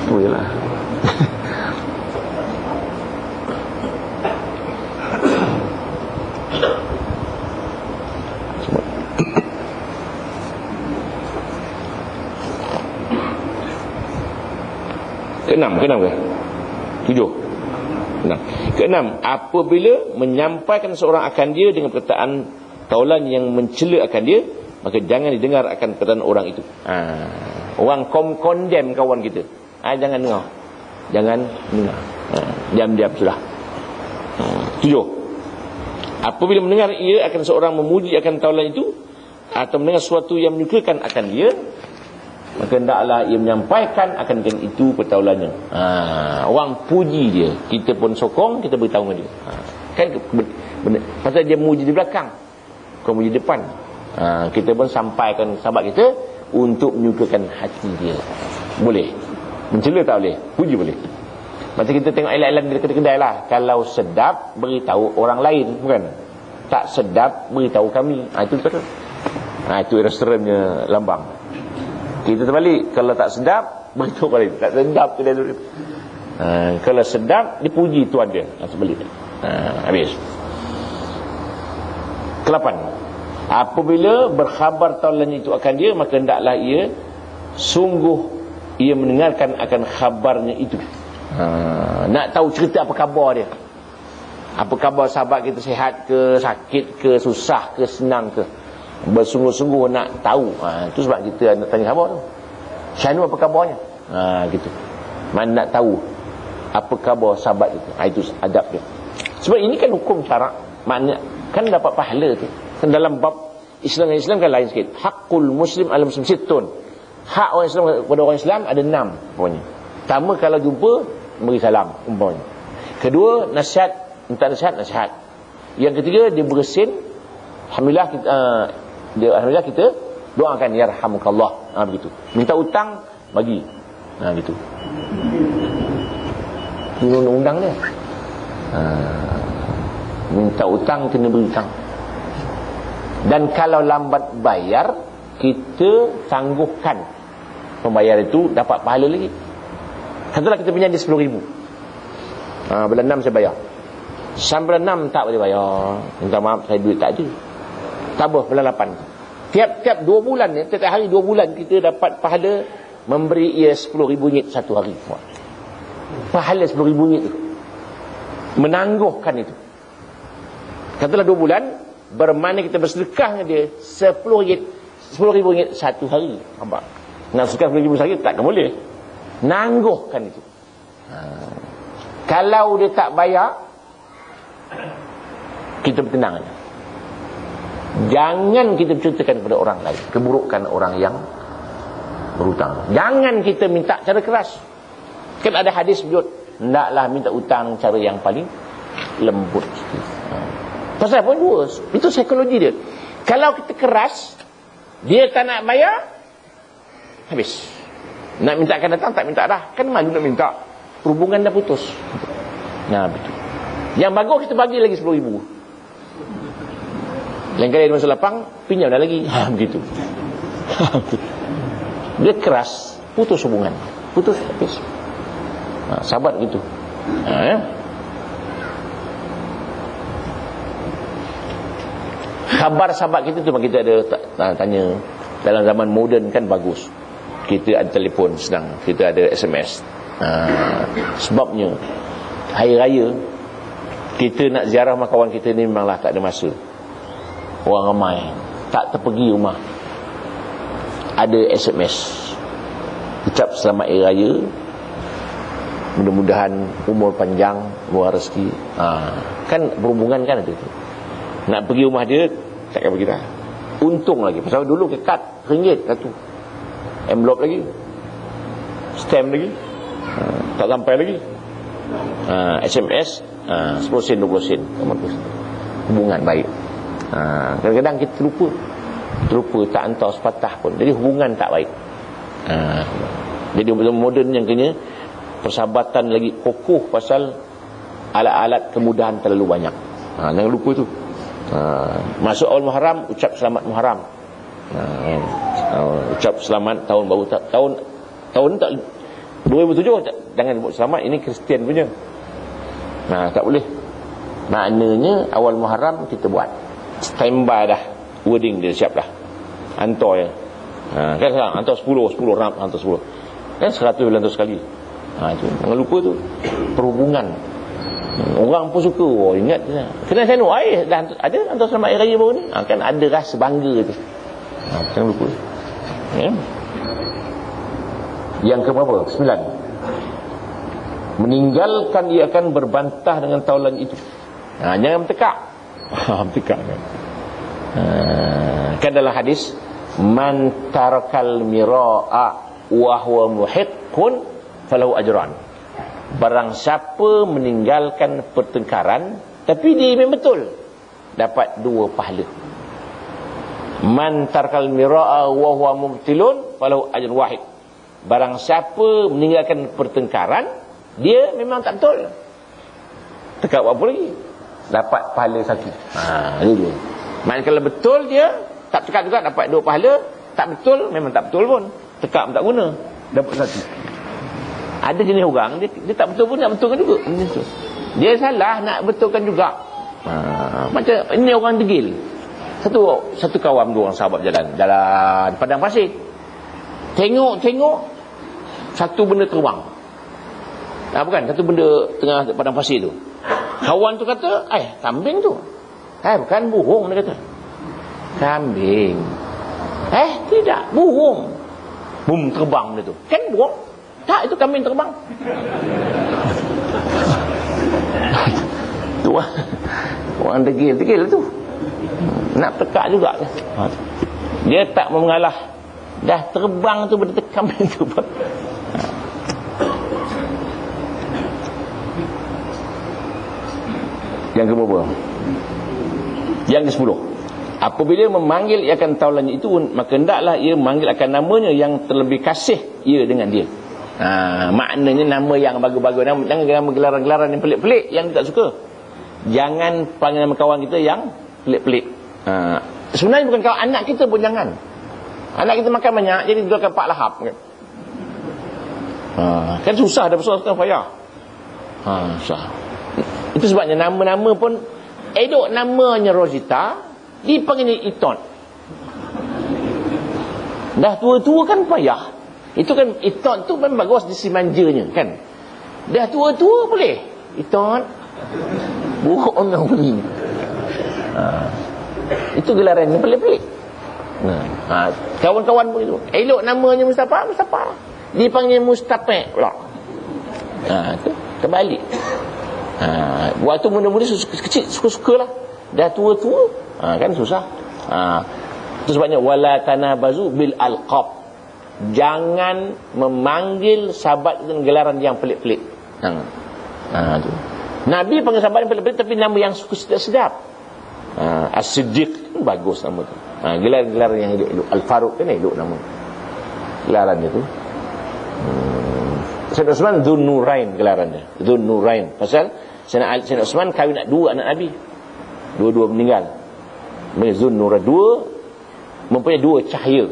Oh yalah. Keenam ke? 7. Keenam, apabila menyampaikan seorang akan dia dengan perkataan taulan yang mencela akan dia, maka jangan didengar akan perkataan orang itu. Orang condemn kawan kita, jangan dengar. Diam-diam sudah. 7. Apabila mendengar ia akan seorang memuji akan taulan itu, atau mendengar sesuatu yang menyukakan akan dia, maka hendaklah ia menyampaikan akan itu pertaulannya. Orang puji dia, kita pun sokong, kita beritahu dengan dia. Kan benda, pasal dia muji di belakang, kau muji depan. Kita pun sampaikan sahabat kita untuk menyukakan hati dia. Boleh. Mencela tak boleh, puji boleh. Macam kita tengok elak-elak di kedai-kedai lah. Kalau sedap, beritahu orang lain, bukan? Tak sedap, beritahu kami. Itu betul. Itu restorannya Lambang. Kita terbalik, kalau tak sedap, beritahu orang lain. Tak sedap kedai tu. Kalau sedap, dipuji tuan dia. Terbalik. Habis. Ke-8, apabila berkhabar taulannya itu akan dia, maka hendaklah ia sungguh ia mendengarkan akan khabarnya itu. Nak tahu cerita apa khabar dia, apa khabar sahabat kita, sihat ke, sakit ke, susah ke, senang ke, bersungguh-sungguh nak tahu. Itu sebab kita nak tanya khabar tu. Syanu apa khabarnya? Gitu. Mana nak tahu apa khabar sahabat itu. Itu adab dia. Sebab ini kan hukum syarak, maknanya kan dapat pahala tu. Kan dalam bab Islam kan lain sikit. Hakul muslim ala muslim sittun. Hak orang Islam kepada orang Islam ada 6 pokoknya. Pertama, kalau jumpa beri salam umpamanya. Kedua, nasihat, minta nasihat. Yang ketiga, dia bersin. Alhamdulillah kita doakan yarhamukallah. Begitu. Minta hutang, bagi. Gitu. Ini undang-undang dia. Minta hutang, kena beri hutang. Dan kalau lambat bayar, kita tangguhkan pembayar itu, dapat pahala lagi. Katalah kita pinjam dia 10,000. Bulan 6 saya bayar. Sampai bulan 6 tak boleh bayar. Minta maaf, saya duit tak ada. Tak apa, bulan 8. Tiap-tiap 2 bulan ni, tiap hari 2 bulan kita dapat pahala memberi ia 10,000 ringgit satu hari. Pahala 10,000 ringgit itu. Menangguhkan itu. Katalah 2 bulan, bermakna kita bersedekah dengan dia 10,000 ringgit satu hari. Nampak? Nak sedekah 10,000 sehari takkan boleh. Nangguhkan itu. Kalau dia tak bayar, kita bertenang aja. Jangan kita berceritakan kepada orang lain keburukan orang yang berhutang. Jangan kita minta cara keras. Kan ada hadis menyebut, hendaklah minta hutang cara yang paling lembut. Pasal pun dua, itu psikologi dia. Kalau kita keras, dia tak nak bayar, habis. Nak minta akan datang, tak minta dah. Kan malu nak minta, hubungan dah putus. Betul. Yang bagus kita bagi lagi 10,000. Lain kali dia masuk lapang, pinjam dah lagi. Begitu. Dia keras, putus hubungan. Putus, habis. Sahabat gitu. Khabar sahabat kita tu, kita ada tanya. Dalam zaman moden kan bagus, kita ada telefon senang, kita ada SMS. Sebabnya hari raya kita nak ziarah rumah kawan kita ni memanglah tak ada masa. Orang ramai, tak terpergi rumah. Ada SMS, ucap selamat hari raya, mudah-mudahan umur panjang, luar rezeki. Kan berhubungan kan ada tu. Nak pergi rumah dia, takkan pergi dah. Untung lagi, pasal dulu ke kad RM1 satu, envelope lagi, stamp lagi, tak sampai lagi. SMS 10 sen 20 sen. Hubungan baik. Kadang-kadang kita terlupa tak hantar sepatah pun, jadi hubungan tak baik. Jadi moden yang kena persahabatan lagi kokoh, pasal alat-alat kemudahan terlalu banyak. Jangan lupa tu. Masuk awal Muharram, ucap selamat Muharram. Ucap selamat tahun baru, tahun tak 2007, jangan buat selamat, ini Kristian punya. Tak boleh. Maknanya awal Muharram kita buat, standby dah, wording dia siap dah, hantar ya. Kan sekarang hantar 10 ram, hantar 10 kan 100 hantar sekali. Itu jangan lupa tu, perhubungan. Orang pun suka, ingat kena saya nak dah ada hantar selamat hari raya baru ni. Kan ada rasa bangga tu. Jangan lupa. Yang ke berapa? 9. Meninggalkan ia akan berbantah dengan taulan itu. Jangan bertekak. Bertekak kan. Kan dalam hadis, Man tarakal mira'a wa huwa muhiqqun falahu ajran. Barang siapa meninggalkan pertengkaran tapi dia memang betul, dapat 2 pahala. Man tarakal mira'a wa huwa mubtilun falahu ajrun wahid. Barang siapa meninggalkan pertengkaran, dia memang tak betul, tekak apa lagi, dapat pahala 1. Itu dia. Maknanya kalau betul dia tak tekak juga, dapat 2 pahala. Tak betul, memang tak betul pun, tekak pun tak guna, dapat 1. Ada jenis orang dia tak betul pun nak betulkan juga. Dia salah nak betulkan juga. Macam ini orang degil. Satu kawan 2 orang sahabat jalan padang pasir. Tengok satu benda terbang. Bukan, satu benda tengah padang pasir tu. Kawan tu kata, kambing tu. Bukan, burung, dia kata. Kambing. Tidak, burung. Bum, terbang dia tu. Kan burung? Tak, itu kambing terbang. Tu orang degil tu. Nak tekak juga. Dia tak mau mengalah. Dah terbang tu benda kambing tu. Yang ke-berapa? Yang ke-10. Apabila memanggil ia akan taulannya itu, maka hendaklah ia memanggil akan namanya yang terlebih kasih ia dengan dia. Maknanya nama yang bagus-bagus, jangan nama gelaran-gelaran yang pelik-pelik yang dia tak suka. Jangan panggil nama kawan kita yang pelik-pelik. Sebenarnya bukan kawan, anak kita pun jangan. Anak kita makan banyak, jadi dia akan Pak Lahap kan? Kan susah, dah besar sekarang payah. Susah. Itu sebabnya nama-nama pun, elok namanya Rosita, dipanggil Iton. Dah tua-tua kan payah. Itu kan Iton tu memang bagus di si manjanya kan. Dah tua-tua boleh Iton, buruk orang beli. Itu gelaran yang pelik-pelik. Kawan-kawan pun itu, elok namanya Mustafa, dipanggil Mustapek pula. Itu terbalik. Waktu muda-muda kecil suka-sukalah, dah tua-tua kan susah. Itu sebabnya wala tanabazu bil alqab. Jangan memanggil sahabat dengan gelaran yang pelik-pelik. Nabi panggil sahabat yang pelik-pelik tapi nama yang suka sedap. As-Siddiq bagus nama tu. Gelaran-gelaran yang elok. Al-Faruq kan elok nama gelarannya tu. Sayyidina Utsman Dzun Nurain gelarannya. Dzun Nurain. Pasal Sayyidina Utsman kahwin nak 2 anak Nabi. Dua-dua meninggal. Dzun Nurain, 2 mempunyai 2 cahaya.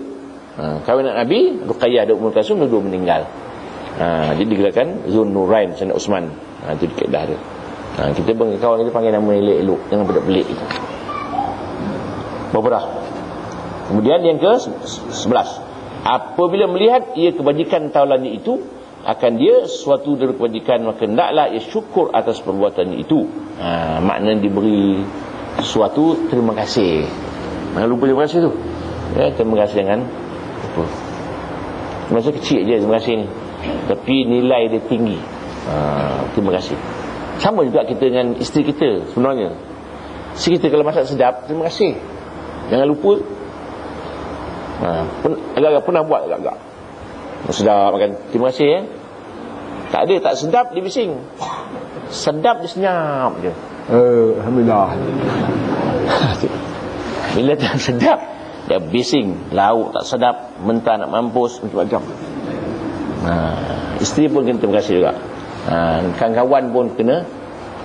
Kahwin anak Nabi, Ruqayyah dan Ummul Kalsum, 2 meninggal. Jadi digelaran Dzun Nurain Sayyidina Utsman. Itu kaedah dia. Kita kawan kita panggil nama elok-elok, jangan pelik-pelik itu. Berapa dah? Kemudian yang ke-11, apabila melihat ia kebajikan taulannya itu akan dia suatu dari kebajikan, maka hendaklah ia syukur atas perbuatannya itu. Maknanya diberi sesuatu, terima kasih. Jangan lupa terima kasih tu. Terima kasih, jangan lupa. Masa kecil je terima kasih ni, tapi nilai dia tinggi. Terima kasih. Sama juga kita dengan isteri kita sebenarnya. Isteri kita kalau masak sedap, terima kasih, jangan lupa. Agak-agak pernah buat agak-agak sedap makan, terima kasih ya. Tak ada, tak sedap dia bising, sedap dia senyap je. Alhamdulillah. Bila tak sedap dia bising, lauk tak sedap, mentah nak mampus macam-macam. Isteri pun kena terima kasih juga. Kawan-kawan pun kena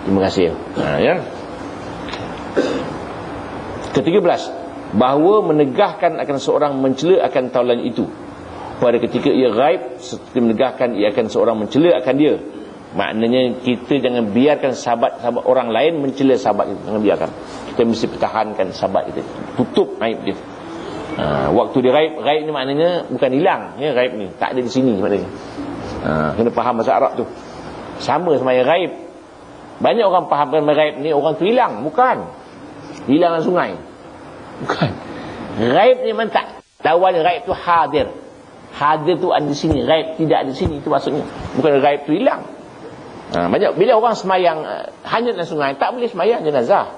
terima kasih. Ya. Ke-13, bahawa menegahkan akan seorang mencela akan taulan itu pada ketika ia gaib, seperti menegahkan ia akan seorang mencela akan dia. Maknanya kita jangan biarkan sahabat-sahabat orang lain mencela sahabat kita, jangan biarkan. Kita mesti pertahankan sahabat kita, tutup aib dia. Waktu dia gaib ni maknanya bukan hilang ya, gaib ni tak ada di sini maknanya. Kena faham bahasa Arab tu. Sama sama yang gaib. Banyak orang fahamkan gaib ni orang tu hilang, bukan hilang dalam sungai, bukan. Gaib ni memang tak, lawan gaib tu hadir. Hadir tu ada di sini, gaib tidak ada di sini, itu maksudnya. Bukan gaib tu hilang. Banyak bila orang semayang hanyut dalam sungai, tak boleh semayang jenazah.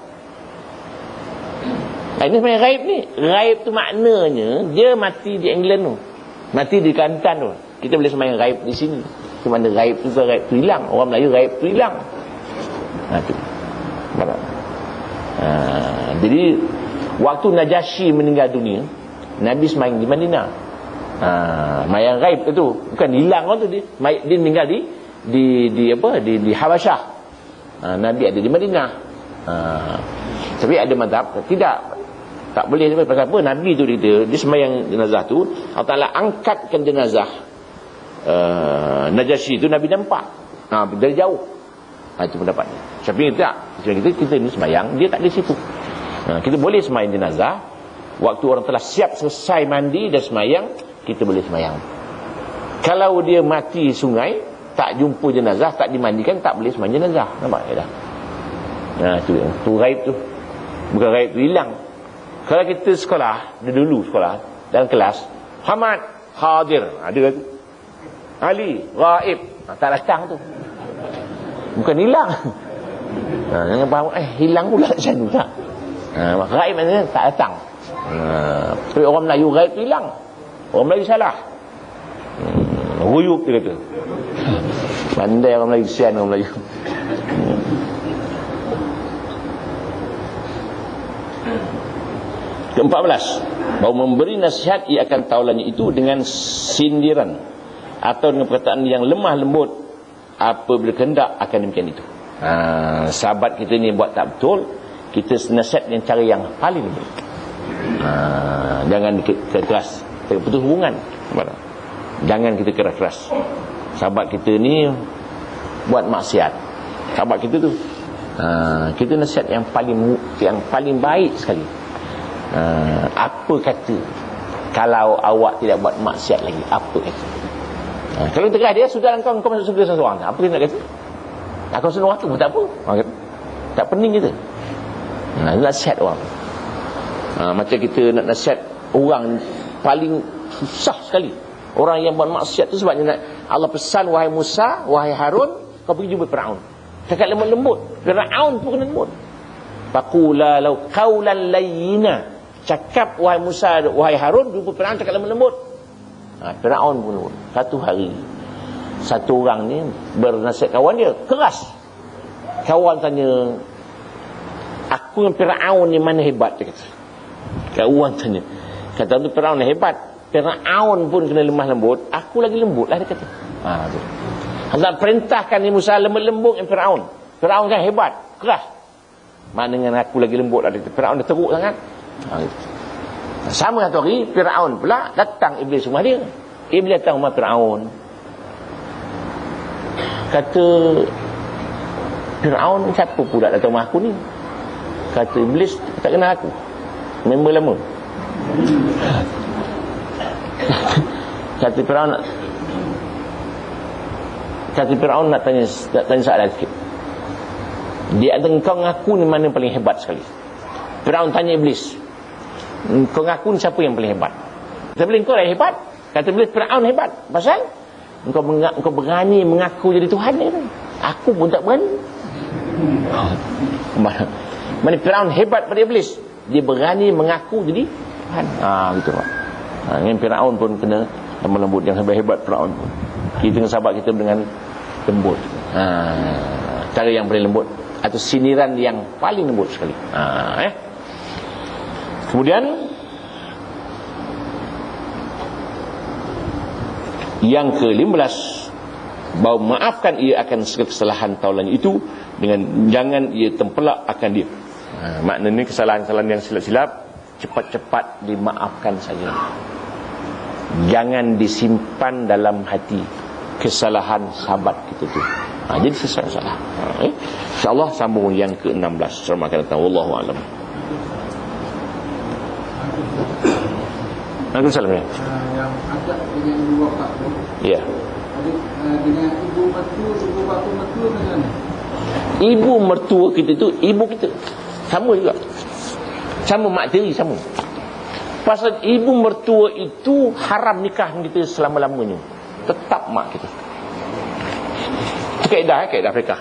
Ini sebenarnya gaib ni. Gaib tu maknanya dia mati di England tu. Mati di Kelantan tu. Kita boleh sembahyang gaib di sini. Itu mana gaib tu hilang. Orang Melayu gaib tu hilang. Tu. Jadi waktu Najasyi meninggal dunia, Nabi sembahyang di Madinah. Mayang gaib tu bukan hilang orang tu, dia meninggal di Habasyah. Nabi ada di Madinah. Tapi ada mazhab tak boleh. Pasal apa? Nabi tu dia sembahyang jenazah tu, Allah Taala angkatkan jenazah Najasyi tu, Nabi nampak dari jauh. Itu pendapatnya. Tapi kita ni sembahyang, dia tak di situ. Kita boleh sembahyang jenazah waktu orang telah siap selesai mandi dan sembahyang, kita boleh sembahyang. Kalau dia mati sungai, tak jumpa jenazah, tak dimandikan, tak boleh sembahyang jenazah. Nampak ya dah? Tu gaib tu. Bukan gaib tu hilang. Kalau kita sekolah, dulu sekolah dalam kelas, Hamad hadir, ada tu. Ali gaib, tak datang tu. Bukan hilang. Jangan faham hilang pula macam tu tak. Gaib maknanya tak datang. Tapi orang Melayu gaib tu hilang. Orang Melayu salah. Ruyuk dia kata. Pandai orang Melayu, sian orang Melayu. Ke-14, bahawa memberi nasihat ia akan taulannya itu dengan sindiran atau dengan perkataan yang lemah lembut apabila kehendak akan demikian itu. Sahabat kita ni buat tak betul, kita nasihat dengan cara yang paling lembut. Jangan kita keras, kita putus hubungan. Jangan kita keras-keras. Sahabat kita ni buat maksiat, sahabat kita tu, kita nasihat yang paling baik sekali. Apa kata kalau awak tidak buat maksiat lagi? Apa kata? Kalau tegas dia, sudah engkau masuk surga seorang. Apa dia nak kata? Aku senang waktu pun tak apa. Tak pening kita. Nasihat orang. Macam kita nak nasihat orang paling susah sekali. Orang yang buat maksiat tu sebabnya Allah pesan, wahai Musa, wahai Harun, kau pergi jumpa Firaun. Cakap lembut-lembut. Firaun pun kena lembut. Faqula law qawlan layyina. Cakap wahai Musa, wahai Harun, jumpa Firaun, cakap lembut-lembut. Firaun pun lembut. Satu hari, satu orang ni bernasihat kawan dia, keras. Kawan tanya, aku dengan Firaun ni mana hebat? Dia kata. Kawan tanya, kata tu Firaun ni hebat, Firaun pun kena lemah lembut, aku lagi lembut lah, dia kata. Allah perintahkan ni Musa lembut-lembut dengan Firaun. Firaun kan hebat, keras. Mana dengan aku lagi lembut lah, dia kata. Firaun dah teruk sangat. Sama satu hari Firaun pula datang iblis rumah dia. Iblis datang rumah Firaun, kata Firaun, siapa pula datang rumah aku ni? Kata iblis, tak kenal aku, member lama. Kata Firaun nak tanya soalan sikit. Di antara engkau dengan aku ni mana paling hebat sekali? Firaun tanya iblis, engkau dengan aku ni siapa yang paling hebat? Kata iblis, engkau lah hebat. Kata iblis, Firaun hebat. Pasal engkau berani mengaku jadi Tuhan ni. Aku pun tak berani. Mana Firaun hebat pada iblis, dia berani mengaku jadi Tuhan. Gitu Pak. Dengan Firaun pun kena lembut. Yang sampai hebat Firaun pun. Kita dengan sahabat kita dengan lembut. Cara yang paling lembut, atau siniran yang paling lembut sekali. Kemudian yang ke-15, bahawa maafkan ia akan segala kesalahan taulannya itu dengan jangan ia tempelak akan dia. Maknanya kesalahan-kesalahan yang silap-silap cepat-cepat dimaafkan saja. Jangan disimpan dalam hati kesalahan sahabat kita tu. Jadi salah. InsyaAllah sambung yang ke-16 selama akan datang. Wallahu a'lam. Waalaikumsalam. Yang agak dengan ibu bapa tu. Ya. Dengan ibu bapa mertua macam mana? Ibu mertua kita tu ibu kita. Sama juga. Sama mak tiri sama. Pasal ibu mertua itu haram nikah kita selama-lamanya. Tetap mak kita. Itu kaedah fiqah.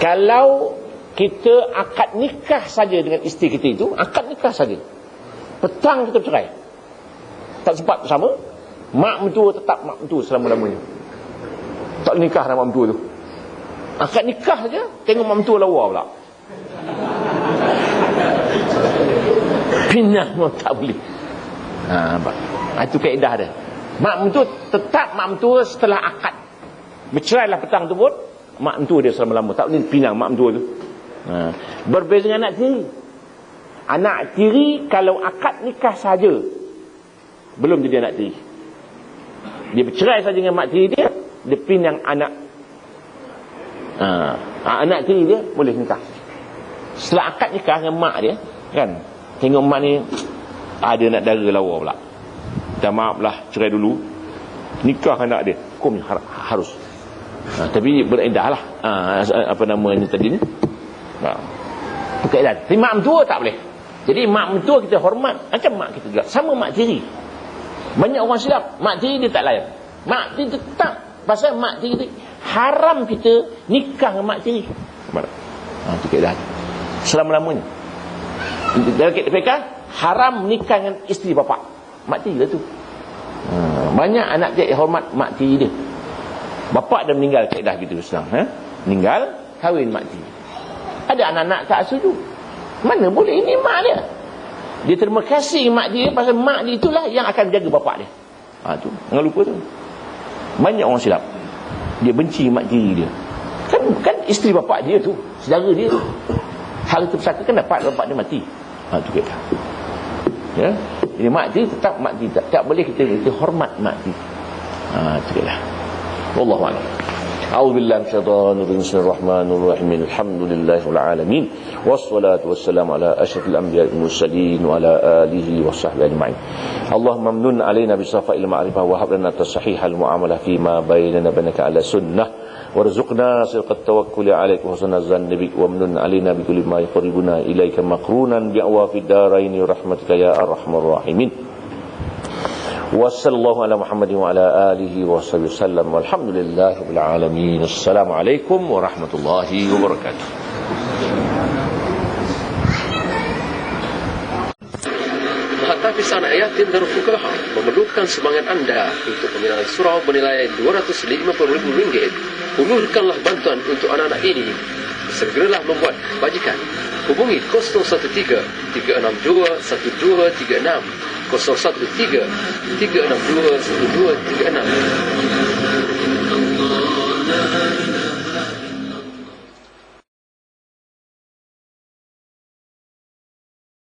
Kalau kita akad nikah saja dengan isteri kita itu, akad nikah saja. Petang kita bercerai, tak sempat bersama, mak mentua tetap mak mentua selama-lamanya. Tak boleh nikah dengan mak mentua tu. Akad nikah saja, tengok mak mentua lawa pula. Pinang pun tak boleh. Itu kaedah dia. Mak mentua tetap mak mentua setelah akad. Bercerailah petang tu pun, mak mentua dia selama-lama. Tak boleh pinang mak mentua tu. Berbeza dengan anak tiri. Anak tiri kalau akad nikah saja, belum jadi anak tiri. Dia bercerai saja dengan mak tiri dia, dia pinang anak. Anak tiri dia boleh nikah. Setelah akad nikah dengan mak dia, kan, tengok mak ni ada nak dara lawa pula. Dah maaflah, cerai dulu, nikah anak dia, hukum harus. Tapi beredah lah, apa namanya tadi ni, tapi mak mentua tak boleh. Jadi mak mentua kita hormat macam mak kita juga, sama mak tiri. Banyak orang silap, mak tiri dia tak layan. Mak tiri tetap, pasal mak tiri haram kita nikah dengan mak tiri. Itu kaedah selama-lamanya. Dalam kaedah fiqh, haram nikah dengan isteri bapa, mak tiri lah tu. Banyak anak dia hormat mak tiri dia. Bapa dah meninggal, kaedah gitu Islam, meninggal, kahwin mak tiri. Ada anak-anak tak setuju. Mana boleh, ini mak dia. Dia terima kasih mak dia, pasal mak dia itulah yang akan jaga bapak dia. Tu, jangan lupa tu. Banyak orang silap. Dia benci mak tiri dia. Kan isteri bapak dia tu, saudara dia tu. Hal itu persaka kan dapat bapak dia mati. Tu kita. Ya. Jadi mak tiri tetap mak tiri. Tak boleh kita hormat mak tiri. Tu kita. Wallahu a'lam. A'udzu billahi minasyaitonir rajim. Bismillahirrahmanirrahim. Alhamdulillahil alamin. Wassalatu wassalamu ala asyrafil anbiya'i wal mursalin wa ala alihi washabbihi ajma'in. Allahumma mamnun alaina bi safa'il ma'rifah wa hab lana tasahihal muamalah fi ma bainana bainaka ala sunnah warzuqna sidqat tawakkul 'alaika wa husnal zanni bik wa mamnun alaina bi kulli ma yuqarribuna ilaika maqrunan bi awafid darain rahmatika ya arhamar rahimin. Wassallallahu ala Muhammadin wa ala alihi wa sahbihi wasallam walhamdulillahi rabbil alamin. Assalamualaikum warahmatullahi wabarakatuh. Hafiz anak yatim dan fuqaha memerlukan sumbangan anda untuk pembinaan surau bernilai RM250,000. Ulurkanlah bantuan untuk anak-anak ini. Segeralah membuat bajikan. Hubungi 013-362-1236, 013-362-1236.